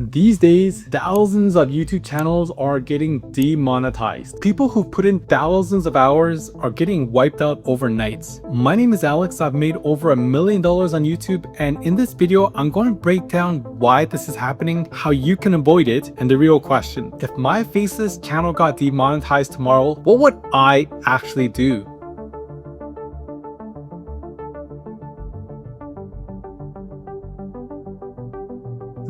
These days, thousands of YouTube channels are getting demonetized. People who put in thousands of hours are getting wiped out overnight. My name is Alex. I've made over $1 million on YouTube, and in this video, I'm going to break down why this is happening, how you can avoid it, and the real question: if my faceless channel got demonetized tomorrow, what would I actually do?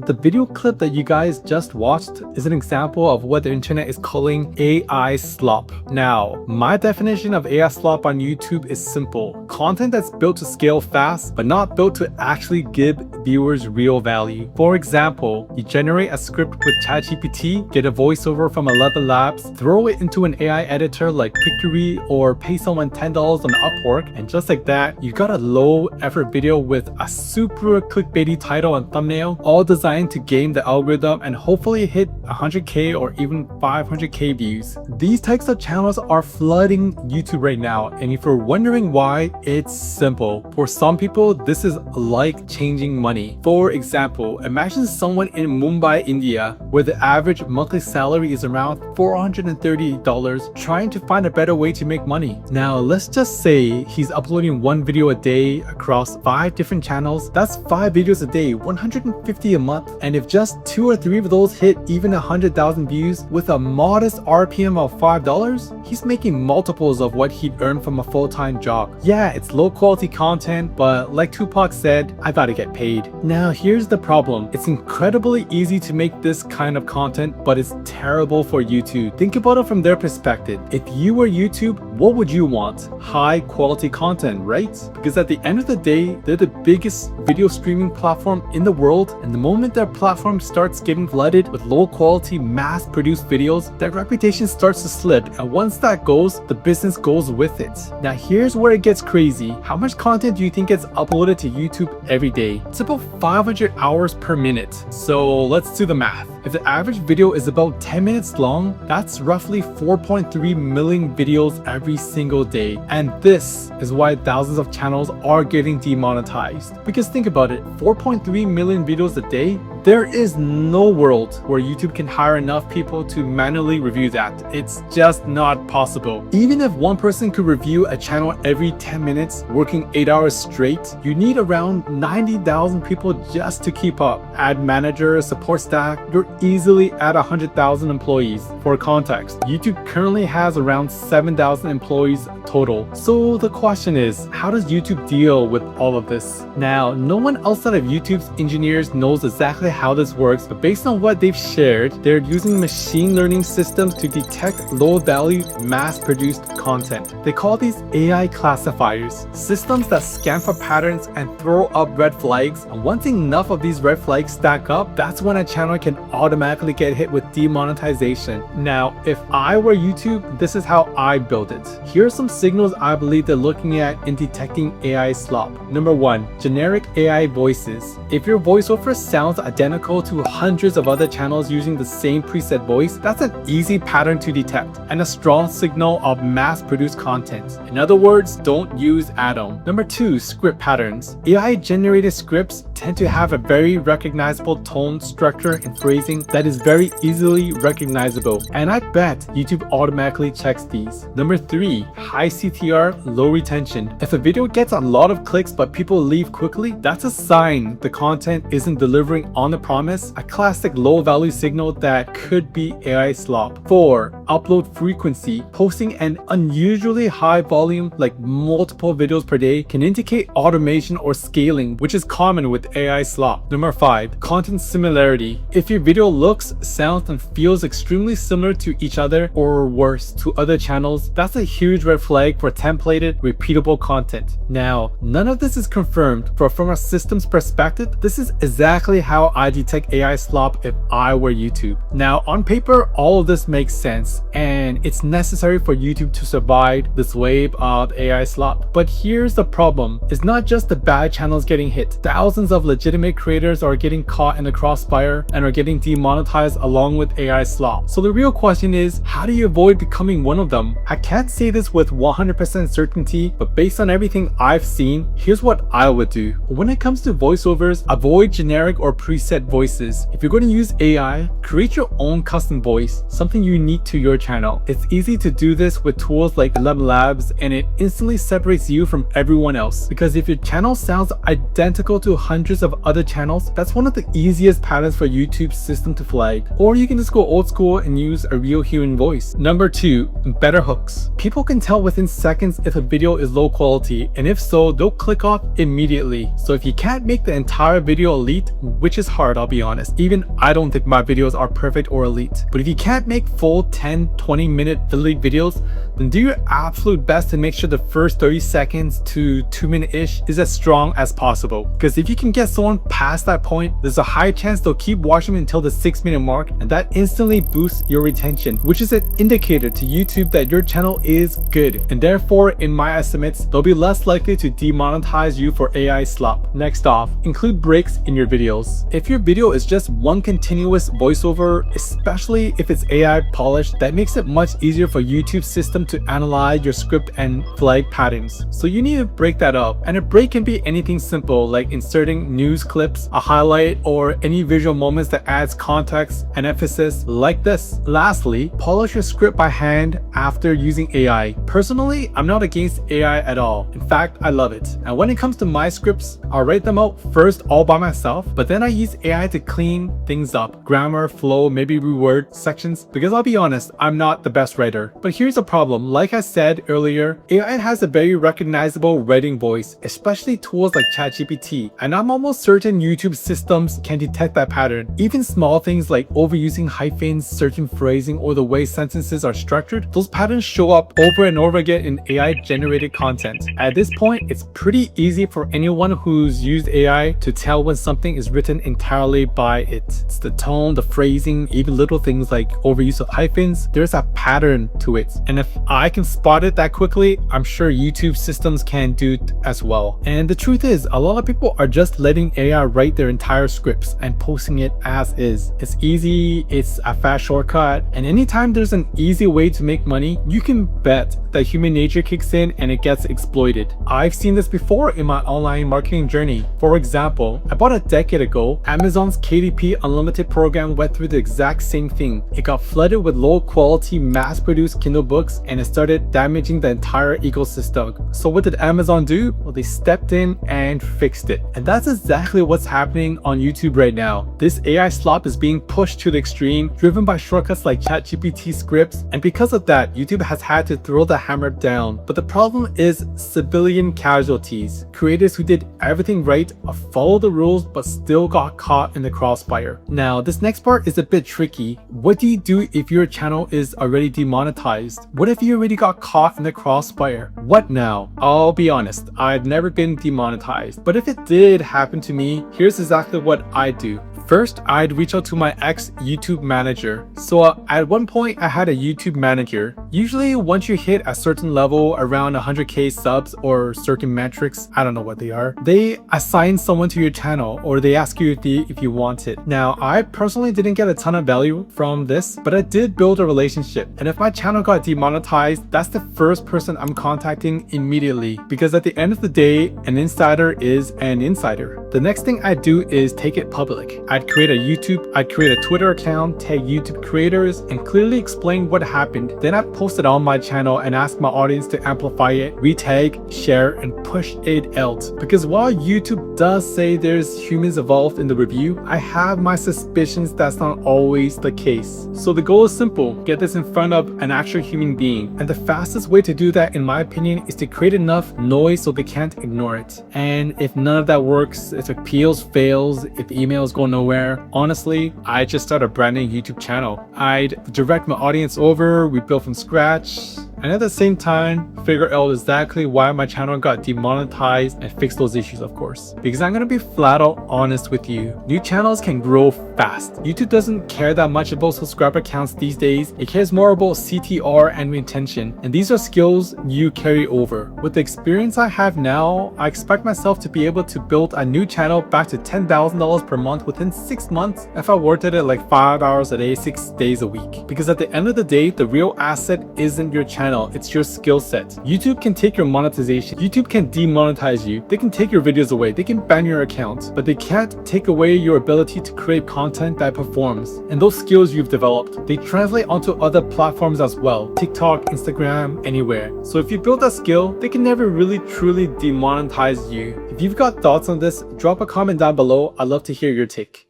The video clip that you guys just watched is an example of what the internet is calling AI slop. Now, my definition of AI slop on YouTube is simple: content that's built to scale fast, but not built to actually give viewers real value. For example, you generate a script with ChatGPT, get a voiceover from 11 Labs, throw it into an AI editor like Pictory, or pay someone $10 on Upwork, and just like that, you got a low effort video with a super clickbaity title and thumbnail, all designed to game the algorithm and hopefully hit 100k or even 500k views. These types of channels are flooding YouTube right now, and if you're wondering why, it's simple. For some people, this is like changing money. For example, imagine someone in Mumbai, India, where the average monthly salary is around $430, trying to find a better way to make money. Now, let's just say he's uploading one video a day across 5 different channels. That's 5 videos a day, 150 a month. And if just 2 or 3 of those hit even 100,000 views with a modest RPM of $5, he's making multiples of what he'd earn from a full-time job. Yeah, it's low quality content, but like Tupac said, I gotta get paid. Now here's the problem: it's incredibly easy to make this kind of content, but it's terrible for YouTube. Think about it from their perspective. If you were YouTube, what would you want? High quality content, right? Because at the end of the day, they're the biggest video streaming platform in the world, and the moment their platform starts getting flooded with low quality mass produced videos, their reputation starts to slip, and once that goes, the business goes with it. Now here's where it gets crazy. How much content do you think gets uploaded to YouTube every day? It's about 500 hours per minute. So let's do the math. If the average video is about 10 minutes long, that's roughly 4.3 million videos every single day. And this is why thousands of channels are getting demonetized. Because think about it, 4.3 million videos a day, there is no world where YouTube can hire enough people to manually review that. It's just not possible. Even if one person could review a channel every 10 minutes, working 8 hours straight, you need around 90,000 people just to keep up. Add managers, support staff, you're easily at 100,000 employees. For context, YouTube currently has around 7,000 employees total. So the question is, how does YouTube deal with all of this? Now, no one outside of YouTube's engineers knows exactly how this works, but based on what they've shared, they're using machine learning systems to detect low-value, mass-produced content. They call these AI classifiers, systems that scan for patterns and throw up red flags, and once enough of these red flags stack up, that's when a channel can automatically get hit with demonetization. Now, if I were YouTube, this is how I build it. Here are some signals I believe they're looking at in detecting AI slop. Number 1, generic AI voices. If your voiceover sounds identical to hundreds of other channels using the same preset voice, that's an easy pattern to detect and a strong signal of mass-produced content. In other words, don't use Atom. Number 2, script patterns. AI-generated scripts tend to have a very recognizable tone, structure, and phrasing that is very easily recognizable, and I bet YouTube automatically checks these. Number 3, high CTR, low retention. If a video gets a lot of clicks but people leave quickly, that's a sign the content isn't delivering on the promise, a classic low value signal that could be AI slop. 4, upload frequency. Posting an unusually high volume, like multiple videos per day, can indicate automation or scaling, which is common with AI slop. Number 5, content similarity. If your video looks, sounds, and feels extremely similar to each other, or worse, to other channels, that's a huge red flag for templated, repeatable content. Now, none of this is confirmed, but from a systems perspective, this is exactly how I detect AI slop if I were YouTube. Now, on paper, all of this makes sense, and it's necessary for YouTube to survive this wave of AI slop. But here's the problem: it's not just the bad channels getting hit. Thousands of of legitimate creators are getting caught in the crossfire and are getting demonetized along with AI slop. So the real question is, how do you avoid becoming one of them? I can't say this with 100% certainty, but based on everything I've seen, here's what I would do. When it comes to voiceovers, avoid generic or preset voices. If you're going to use AI, create your own custom voice, something unique to your channel. It's easy to do this with tools like Labs, and it instantly separates you from everyone else. Because if your channel sounds identical to hundreds of other channels, that's one of the easiest patterns for YouTube's system to flag. Or you can just go old school and use a real human voice. Number 2, better hooks. People can tell within seconds if a video is low quality, and if so, they'll click off immediately. So if you can't make the entire video elite, which is hard, I'll be honest. Even I don't think my videos are perfect or elite. But if you can't make full 10-20 minute elite videos, then do your absolute best to make sure the first 30 seconds to 2 minute-ish is as strong as possible. Because if you can get someone past that point, there's a high chance they'll keep watching until the 6 minute mark, and that instantly boosts your retention, which is an indicator to YouTube that your channel is good. And therefore, in my estimates, they'll be less likely to demonetize you for AI slop. Next off, include breaks in your videos. If your video is just one continuous voiceover, especially if it's AI polished, that makes it much easier for YouTube's system to analyze your script and flag patterns. So you need to break that up. And a break can be anything simple like inserting news clips, a highlight, or any visual moments that adds context and emphasis like this. Lastly, polish your script by hand after using AI. Personally, I'm not against AI at all. In fact, I love it. And when it comes to my scripts, I'll write them out first all by myself, but then I use AI to clean things up. Grammar, flow, maybe reword sections, because I'll be honest, I'm not the best writer. But here's the problem. Like I said earlier, AI has a very recognizable writing voice, especially tools like ChatGPT. And I'm almost certain YouTube systems can detect that pattern. Even small things like overusing hyphens, certain phrasing, or the way sentences are structured, those patterns show up over and over again in AI generated content. At this point, it's pretty easy for anyone who's used AI to tell when something is written entirely by it. It's the tone, the phrasing, even little things like overuse of hyphens. There's a pattern to it. And if I can spot it that quickly, I'm sure YouTube systems can do it as well. And the truth is, a lot of people are just letting AI write their entire scripts and posting it as is. It's easy, it's a fast shortcut, and anytime there's an easy way to make money, you can bet that human nature kicks in and it gets exploited. I've seen this before in my online marketing journey. For example, about a decade ago, Amazon's KDP Unlimited program went through the exact same thing. It got flooded with low quality mass-produced Kindle books, and it started damaging the entire ecosystem. So what did Amazon do? Well, they stepped in and fixed it. And that's exactly what's happening on YouTube right now. This AI slop is being pushed to the extreme, driven by shortcuts like ChatGPT scripts, and because of that, YouTube has had to throw the hammer down. But the problem is civilian casualties. Creators who did everything right, followed the rules, but still got caught in the crossfire. Now, this next part is a bit tricky. What do you do if your channel is already demonetized? What if you already got caught in the crossfire? What now? I'll be honest, I've never been demonetized, but if it did happen to me, here's exactly what I'd do. First, I'd reach out to my ex YouTube manager. So at one point, I had a YouTube manager. Usually once you hit a certain level, around 100k subs or certain metrics, I don't know what they are, they assign someone to your channel, or they ask you if you want it. Now, I personally didn't get a ton of value from this, but I did build a relationship. And if my channel got demonetized, that's the first person I'm contacting immediately, because at the end of the day, an insider is an insider. The next thing I'd do is take it public. I'd create a Twitter account, tag YouTube creators, and clearly explain what happened. Then I'd post it on my channel and ask my audience to amplify it, retag, share, and push it out. Because while YouTube does say there's humans involved in the review, I have my suspicions that's not always the case. So the goal is simple: get this in front of an actual human being. And the fastest way to do that, in my opinion, is to create enough noise so they can't ignore it. And if none of that works, if appeals fails, if emails go nowhere, honestly, I just start a brand new YouTube channel. I'd direct my audience over, we build from scratch, and at the same time figure out exactly why my channel got demonetized and fix those issues, of course. Because I'm gonna be flat out honest with you, new channels can grow fast. YouTube doesn't care that much about subscriber counts these days. It cares more about CTR and retention, and these are skills you carry over. With the experience I have now, I expect myself to be able to build a new channel back to $10,000 per month within 6 months if I worked at it like 5 hours a day, 6 days a week. Because at the end of the day, the real asset isn't your channel, it's your skill set. YouTube can take your monetization, YouTube can demonetize you, they can take your videos away, they can ban your account, but they can't take away your ability to create content that performs. And those skills you've developed, they translate onto other platforms as well, TikTok, Instagram, anywhere. So if you build that skill, they can never really truly demonetize you. If you've got thoughts on this, drop a comment down below. I'd love to hear your take.